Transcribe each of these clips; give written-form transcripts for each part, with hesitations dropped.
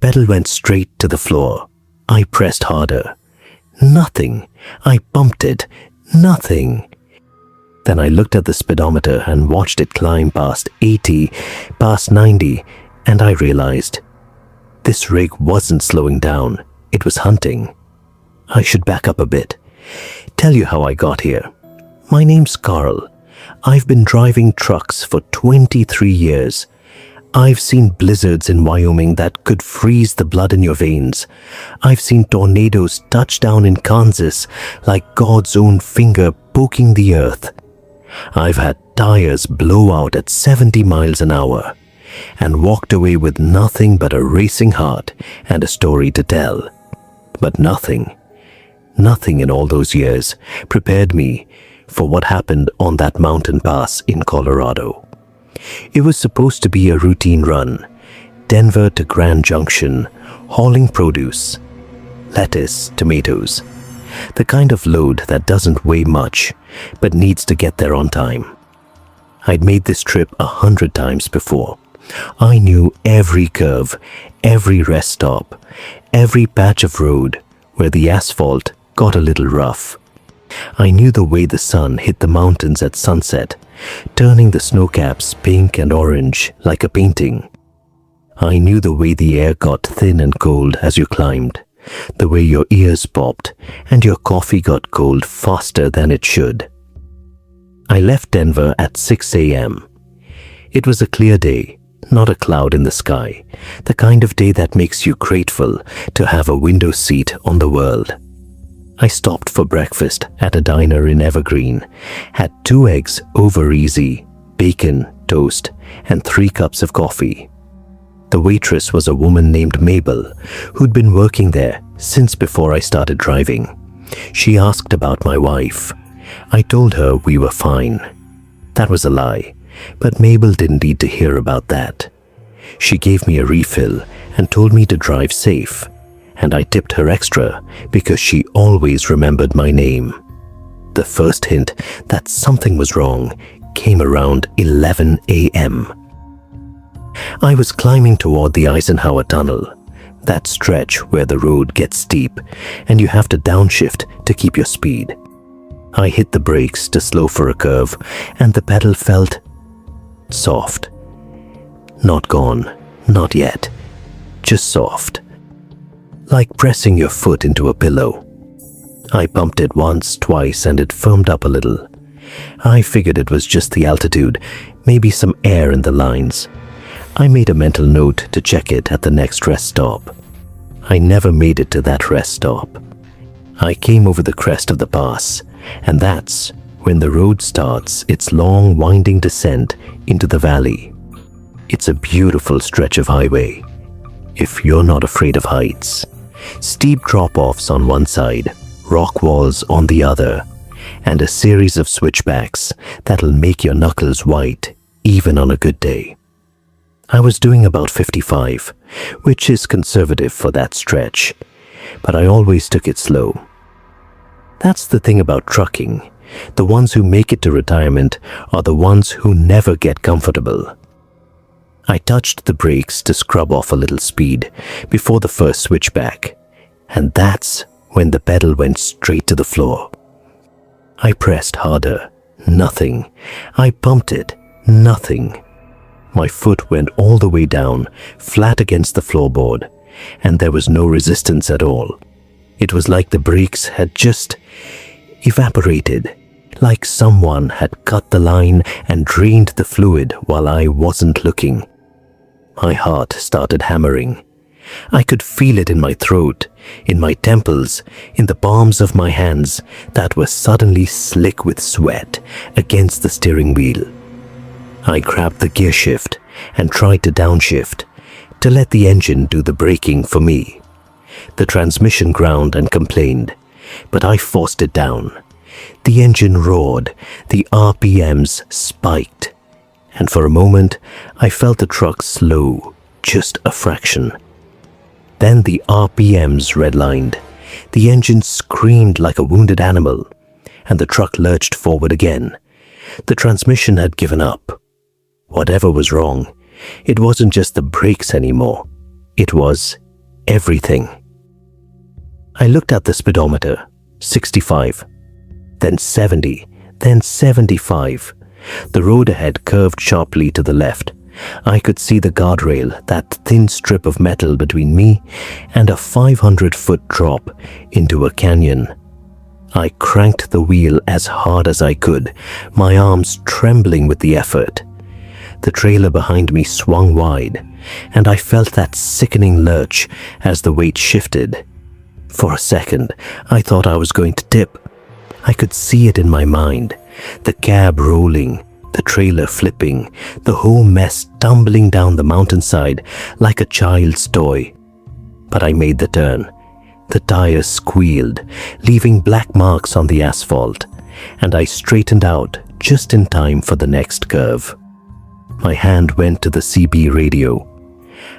pedal went straight to the floor. I pressed harder. Nothing. I pumped it. Nothing. Then I looked at the speedometer and watched it climb past 80, past 90, and I realized this rig wasn't slowing down. It was hunting. I should back up a bit. Tell you how I got here. My name's Carl. I've been driving trucks for 23 years. I've seen blizzards in Wyoming that could freeze the blood in your veins. I've seen tornadoes touch down in Kansas like God's own finger poking the earth. I've had tires blow out at 70 miles an hour and walked away with nothing but a racing heart and a story to tell. But nothing in all those years prepared me for what happened on that mountain pass in Colorado. It was supposed to be a routine run, Denver to Grand Junction, hauling produce, lettuce, tomatoes, the kind of load that doesn't weigh much but needs to get there on time. I'd made this trip 100 times before. I knew every curve, every rest stop, every patch of road where the asphalt got a little rough. I knew the way the sun hit the mountains at sunset, turning the snowcaps pink and orange like a painting. I knew the way the air got thin and cold as you climbed, the way your ears popped and your coffee got cold faster than it should. I left Denver at 6 a.m. It was a clear day, not a cloud in the sky, the kind of day that makes you grateful to have a window seat on the world. I stopped for breakfast at a diner in Evergreen, had 2 eggs over easy, bacon, toast, and 3 cups of coffee. The waitress was a woman named Mabel, who'd been working there since before I started driving. She asked about my wife. I told her we were fine. That was a lie, but Mabel didn't need to hear about that. She gave me a refill and told me to drive safe, and I tipped her extra because she always remembered my name. The first hint that something was wrong came around 11 a.m. I was climbing toward the Eisenhower Tunnel, that stretch where the road gets steep and you have to downshift to keep your speed. I hit the brakes to slow for a curve and the pedal felt soft. Not gone, not yet, just soft. Like pressing your foot into a pillow. I pumped it once, twice, and it firmed up a little. I figured it was just the altitude, maybe some air in the lines. I made a mental note to check it at the next rest stop. I never made it to that rest stop. I came over the crest of the pass, and that's when the road starts its long, winding descent into the valley. It's a beautiful stretch of highway, if you're not afraid of heights. Steep drop-offs on one side, rock walls on the other, and a series of switchbacks that'll make your knuckles white even on a good day. I was doing about 55, which is conservative for that stretch, but I always took it slow. That's the thing about trucking. The ones who make it to retirement are the ones who never get comfortable. I touched the brakes to scrub off a little speed before the first switchback, and that's when the pedal went straight to the floor. I pressed harder. Nothing. I pumped it. Nothing. My foot went all the way down, flat against the floorboard, and there was no resistance at all. It was like the brakes had just evaporated, like someone had cut the line and drained the fluid while I wasn't looking. My heart started hammering. I could feel it in my throat, in my temples, in the palms of my hands that were suddenly slick with sweat against the steering wheel. I grabbed the gear shift and tried to downshift, to let the engine do the braking for me. The transmission ground and complained, but I forced it down. The engine roared, the RPMs spiked, and for a moment I felt the truck slow, just a fraction. Then the RPMs redlined, the engine screamed like a wounded animal, and the truck lurched forward again. The transmission had given up. Whatever was wrong, it wasn't just the brakes anymore. It was everything. I looked at the speedometer, 65, then 70, then 75. The road ahead curved sharply to the left. I could see the guardrail, that thin strip of metal between me and a 500-foot drop into a canyon. I cranked the wheel as hard as I could, my arms trembling with the effort. The trailer behind me swung wide, and I felt that sickening lurch as the weight shifted. For a second, I thought I was going to tip. I could see it in my mind, the cab rolling, the trailer flipping, the whole mess tumbling down the mountainside like a child's toy. But I made the turn. The tires squealed, leaving black marks on the asphalt, and I straightened out just in time for the next curve. My hand went to the CB radio.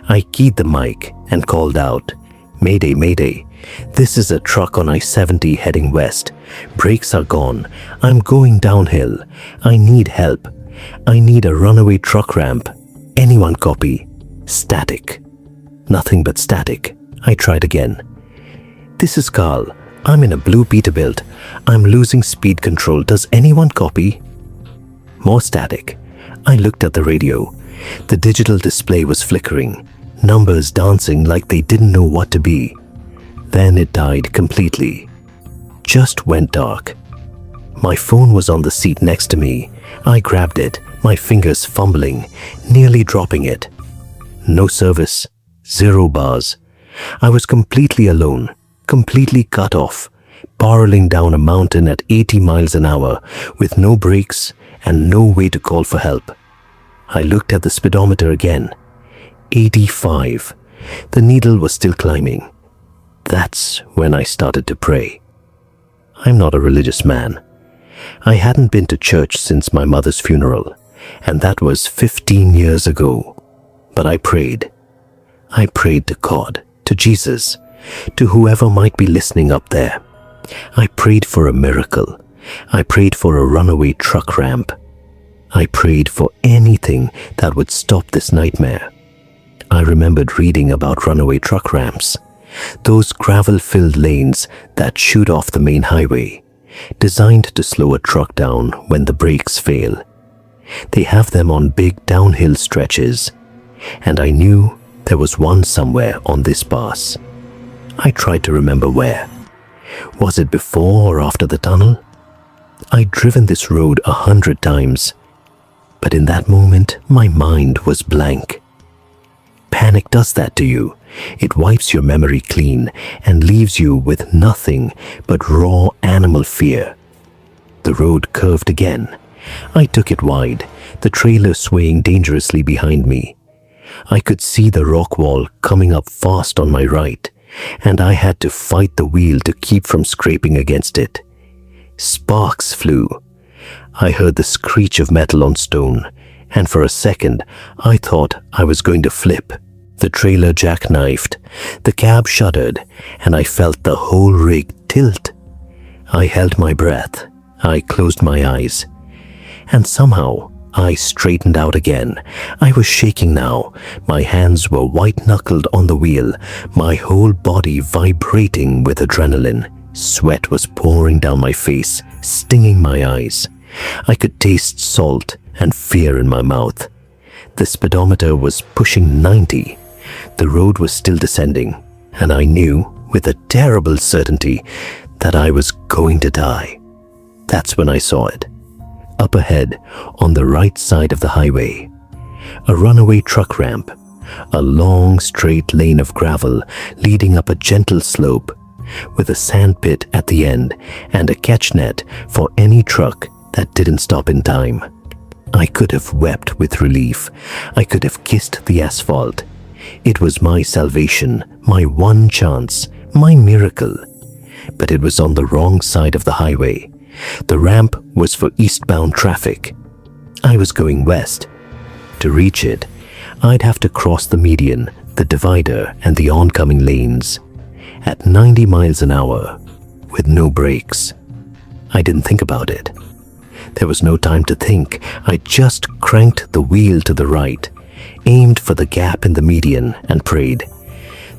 I keyed the mic and called out, "Mayday, mayday. This is a truck on I-70 heading west. Brakes are gone. I'm going downhill. I need help. I need a runaway truck ramp. Anyone copy?" Static. Nothing but static. I tried again. "This is Carl. I'm in a blue Peterbilt. I'm losing speed control. Does anyone copy?" More static. I looked at the radio. The digital display was flickering, numbers dancing like they didn't know what to be. Then it died completely. Just went dark. My phone was on the seat next to me. I grabbed it, my fingers fumbling, nearly dropping it. No service, 0 bars. I was completely alone, completely cut off, barreling down a mountain at 80 miles an hour with no brakes and no way to call for help. I looked at the speedometer again. 85. The needle was still climbing. That's when I started to pray. I'm not a religious man. I hadn't been to church since my mother's funeral, and that was 15 years ago. But I prayed. I prayed to God, to Jesus, to whoever might be listening up there. I prayed for a miracle. I prayed for a runaway truck ramp. I prayed for anything that would stop this nightmare. I remembered reading about runaway truck ramps, those gravel-filled lanes that shoot off the main highway, designed to slow a truck down when the brakes fail. They have them on big downhill stretches, and I knew there was one somewhere on this pass. I tried to remember where. Was it before or after the tunnel? I'd driven this road 100 times, but in that moment my mind was blank. Panic does that to you. It wipes your memory clean and leaves you with nothing but raw animal fear. The road curved again. I took it wide, the trailer swaying dangerously behind me. I could see the rock wall coming up fast on my right, and I had to fight the wheel to keep from scraping against it. Sparks flew. I heard the screech of metal on stone, and for a second I thought I was going to flip. The trailer jackknifed, the cab shuddered, and I felt the whole rig tilt. I held my breath. I closed my eyes. And somehow I straightened out again. I was shaking now. My hands were white-knuckled on the wheel, my whole body vibrating with adrenaline. Sweat was pouring down my face, stinging my eyes. I could taste salt and fear in my mouth. The speedometer was pushing 90. The road was still descending, and I knew with a terrible certainty that I was going to die. That's when I saw it. Up ahead, on the right side of the highway, a runaway truck ramp, a long straight lane of gravel leading up a gentle slope, with a sand pit at the end and a catch net for any truck that didn't stop in time. I could have wept with relief. I could have kissed the asphalt. It was my salvation, my one chance, my miracle. But it was on the wrong side of the highway. The ramp was for eastbound traffic. I was going west. To reach it, I'd have to cross the median, the divider, and the oncoming lanes at 90 miles an hour with no brakes. I didn't think about it. There was no time to think. I just cranked the wheel to the right, aimed for the gap in the median, and prayed.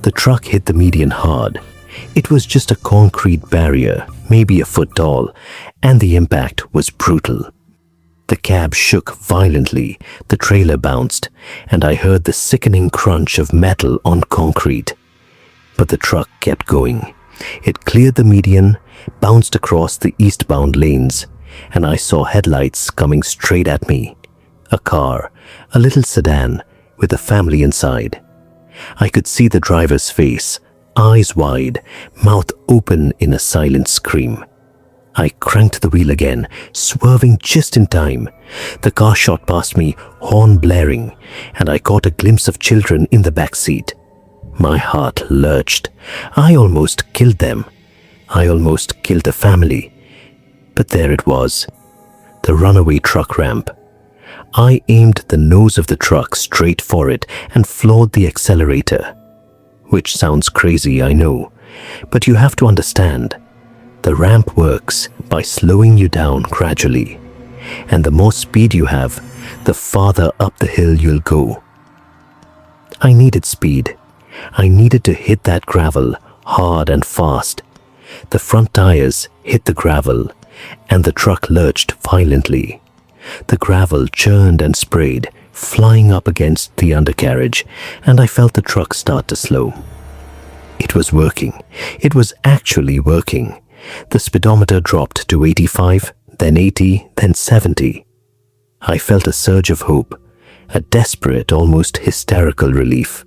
The truck hit the median hard. It was just a concrete barrier, maybe a foot tall, and the impact was brutal. The cab shook violently, the trailer bounced, and I heard the sickening crunch of metal on concrete. But the truck kept going. It cleared the median, bounced across the eastbound lanes, and I saw headlights coming straight at me. A car, a little sedan, with a family inside. I could see the driver's face, eyes wide, mouth open in a silent scream. I cranked the wheel again, swerving just in time. The car shot past me, horn blaring, and I caught a glimpse of children in the back seat. My heart lurched. I almost killed them. I almost killed a family. But there it was, the runaway truck ramp. I aimed the nose of the truck straight for it and floored the accelerator. Which sounds crazy, I know, but you have to understand. The ramp works by slowing you down gradually, and the more speed you have, the farther up the hill you'll go. I needed speed. I needed to hit that gravel hard and fast. The front tires hit the gravel, and the truck lurched violently. The gravel churned and sprayed, flying up against the undercarriage, and I felt the truck start to slow. It was working. It was actually working. The speedometer dropped to 85, then 80, then 70. I felt a surge of hope, a desperate, almost hysterical relief.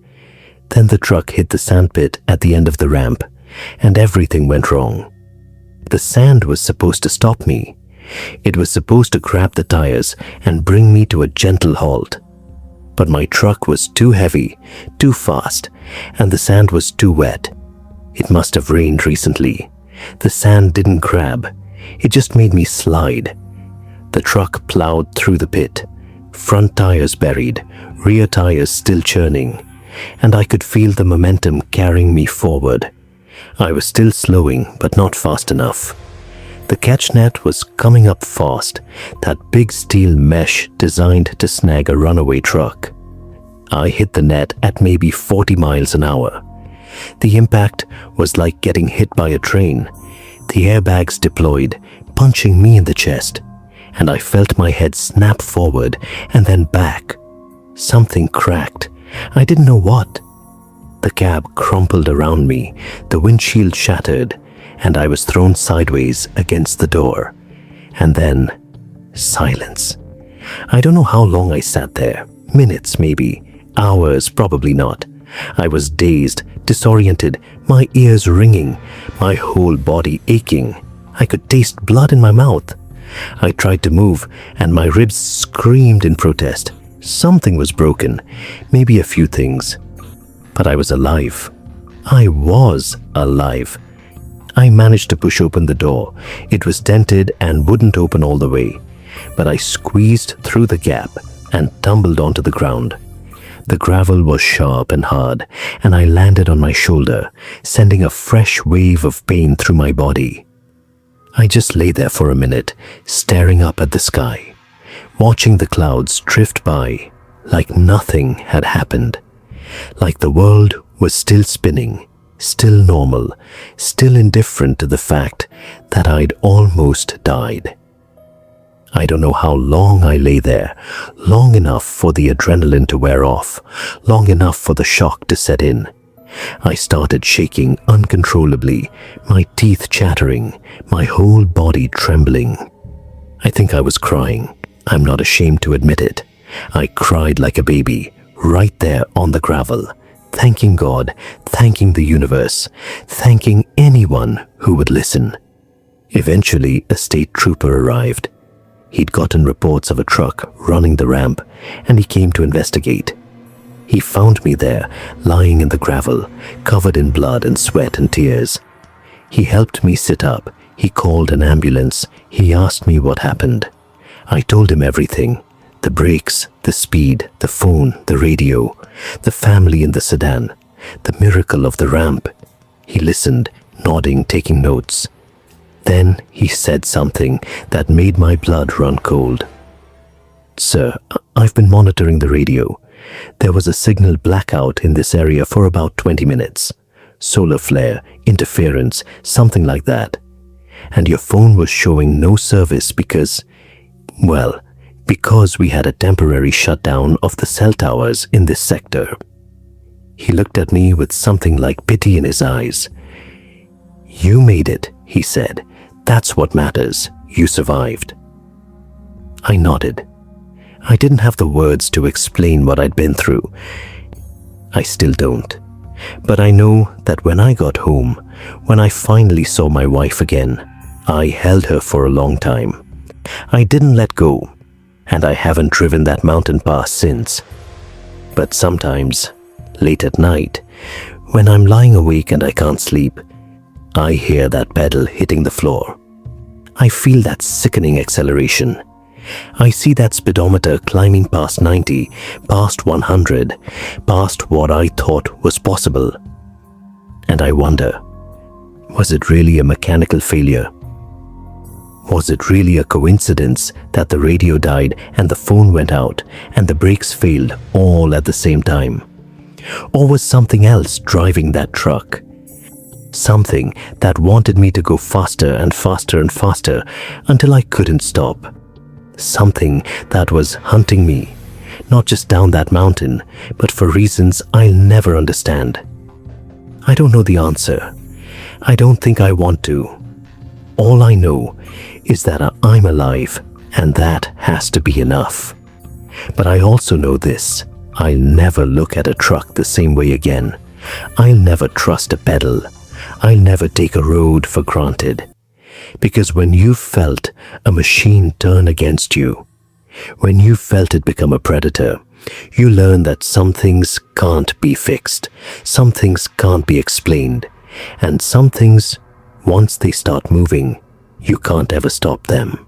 Then the truck hit the sandpit at the end of the ramp, and everything went wrong. The sand was supposed to stop me. It was supposed to grab the tires and bring me to a gentle halt. But my truck was too heavy, too fast, and the sand was too wet. It must have rained recently. The sand didn't grab. It just made me slide. The truck plowed through the pit, front tires buried, rear tires still churning, and I could feel the momentum carrying me forward. I was still slowing, but not fast enough. The catch net was coming up fast, that big steel mesh designed to snag a runaway truck. I hit the net at maybe 40 miles an hour. The impact was like getting hit by a train. The airbags deployed, punching me in the chest, and I felt my head snap forward and then back. Something cracked. I didn't know what. The cab crumpled around me, the windshield shattered, and I was thrown sideways against the door. And then, silence. I don't know how long I sat there. Minutes, maybe. Hours, probably not. I was dazed, disoriented, my ears ringing, my whole body aching. I could taste blood in my mouth. I tried to move, and my ribs screamed in protest. Something was broken, maybe a few things. But I was alive. I was alive. I managed to push open the door. It was dented and wouldn't open all the way, but I squeezed through the gap and tumbled onto the ground. The gravel was sharp and hard, and I landed on my shoulder, sending a fresh wave of pain through my body. I just lay there for a minute, staring up at the sky, watching the clouds drift by like nothing had happened, like the world was still spinning, still normal, still indifferent to the fact that I'd almost died. I don't know how long I lay there, long enough for the adrenaline to wear off, long enough for the shock to set in. I started shaking uncontrollably, my teeth chattering, my whole body trembling. I think I was crying. I'm not ashamed to admit it. I cried like a baby, right there on the gravel, thanking God, thanking the universe, thanking anyone who would listen. Eventually, a state trooper arrived. He'd gotten reports of a truck running the ramp, and he came to investigate. He found me there, lying in the gravel, covered in blood and sweat and tears. He helped me sit up. He called an ambulance. He asked me what happened. I told him everything. The brakes, the speed, the phone, the radio, the family in the sedan, the miracle of the ramp. He listened, nodding, taking notes. Then he said something that made my blood run cold. "Sir, I've been monitoring the radio. There was a signal blackout in this area for about 20 minutes. Solar flare, interference, something like that. And your phone was showing no service because we had a temporary shutdown of the cell towers in this sector. He looked at me with something like pity in his eyes. "You made it," he said. "That's what matters. You survived." I nodded. I didn't have the words to explain what I'd been through. I still don't. But I know that when I got home, when I finally saw my wife again, I held her for a long time. I didn't let go, and I haven't driven that mountain pass since. But sometimes, late at night, when I'm lying awake and I can't sleep, I hear that pedal hitting the floor. I feel that sickening acceleration. I see that speedometer climbing past 90, past 100, past what I thought was possible. And I wonder, was it really a mechanical failure? Was it really a coincidence that the radio died and the phone went out and the brakes failed all at the same time? Or was something else driving that truck? Something that wanted me to go faster and faster and faster until I couldn't stop. Something that was hunting me, not just down that mountain, but for reasons I'll never understand. I don't know the answer. I don't think I want to. All I know is that I'm alive, and that has to be enough. But I also know this: I'll never look at a truck the same way again. I'll never trust a pedal. I'll never take a road for granted. Because when you've felt a machine turn against you, when you've felt it become a predator, you learn that some things can't be fixed, some things can't be explained, and some things, once they start moving, you can't ever stop them.